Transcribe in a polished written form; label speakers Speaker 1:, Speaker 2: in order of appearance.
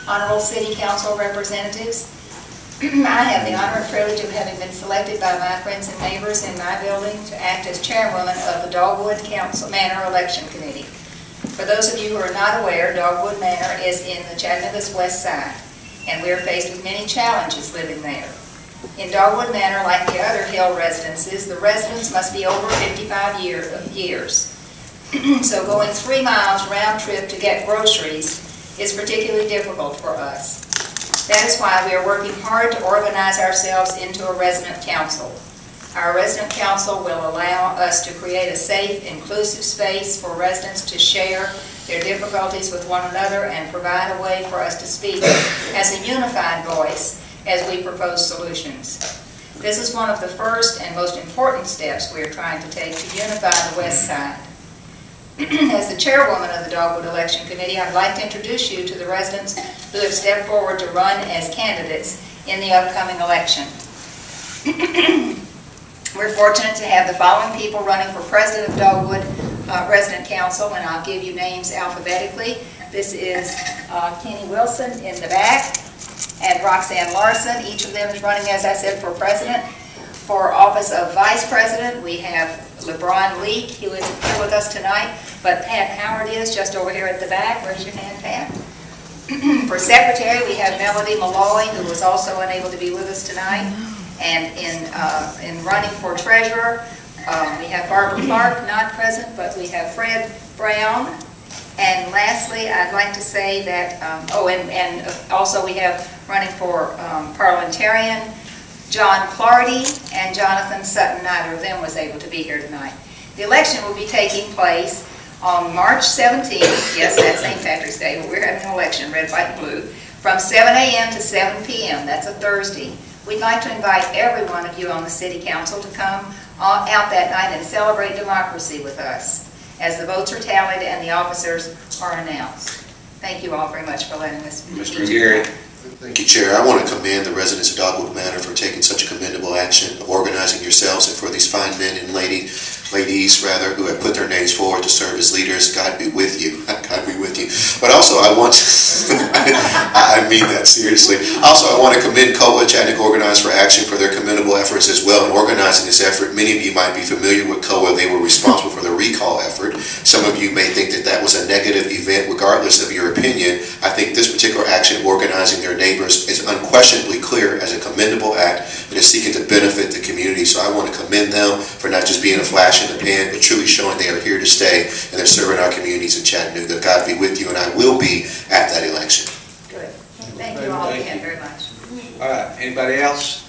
Speaker 1: Honorable City Council representatives, I have the honor and privilege of having been selected by my friends and neighbors in my building to act as chairwoman of the Dogwood Manor Election Committee. For those of you who are not aware, Dogwood Manor is in the Chattanooga's west side, and we are faced with many challenges living there. In Dogwood Manor, like the other hill residences, the residents must be over 55 years. So going 3 miles round trip to get groceries is particularly difficult for us. That is why we are working hard to organize ourselves into a resident council. Our resident council will allow us to create a safe, inclusive space for residents to share their difficulties with one another and provide a way for us to speak as a unified voice as we propose solutions. This is one of the first and most important steps we are trying to take to unify the West Side. As the chairwoman of the Dogwood Election Committee, I'd like to introduce you to the residents who have stepped forward to run as candidates in the upcoming election. We're fortunate to have the following people running for president of Dogwood Resident Council, and I'll give you names alphabetically. This is Kenny Wilson in the back, and Roxanne Larson. Each of them is running, as I said, for president. For office of vice president, we have LeBron Leak, who isn't here with us tonight, but Pat Howard is just over here at the back. Raise your hand, Pat. For secretary, we have Melody Malloy, who was also unable to be with us tonight. And in running for treasurer, we have Barbara Clark, not present, but we have Fred Brown. And lastly, I'd like to say that, and also we have running for parliamentarian, John Clardy and Jonathan Sutton. Neither of them was able to be here tonight. The election will be taking place on March 17th, yes, that's St. Patrick's Day, but we're having an election, red, white, and blue, from 7 a.m. to 7 p.m., that's a Thursday. We'd like to invite every one of you on the City Council to come out that night and celebrate democracy with us as the votes are tallied and the officers are announced. Thank you all very much for letting us.
Speaker 2: Mr. Gary.
Speaker 3: Thank you, Chair. I want to commend the residents of Dogwood Manor for taking such a commendable action of organizing yourselves, and for these fine men and ladies who have put their names forward to serve as leaders. God be with you. God be with you. But also I want to, I mean that seriously. Also, I want to commend COA, Chattanooga Organized for Action, for their commendable efforts as well in organizing this effort. Many of you might be familiar with COA. They were responsible for the recall effort. Some of you may think that that was a negative event. Regardless of your opinion, I think this particular action of organizing their neighbors is unquestionably clear as a commendable act that is seeking to benefit the community. So I want to commend them for not just being a flash in the pan, but truly showing they are here to stay and they're serving our communities in Chattanooga. God be with you, and I will be at that election.
Speaker 1: Good. Thank you all again very much.
Speaker 2: All right. Anybody else?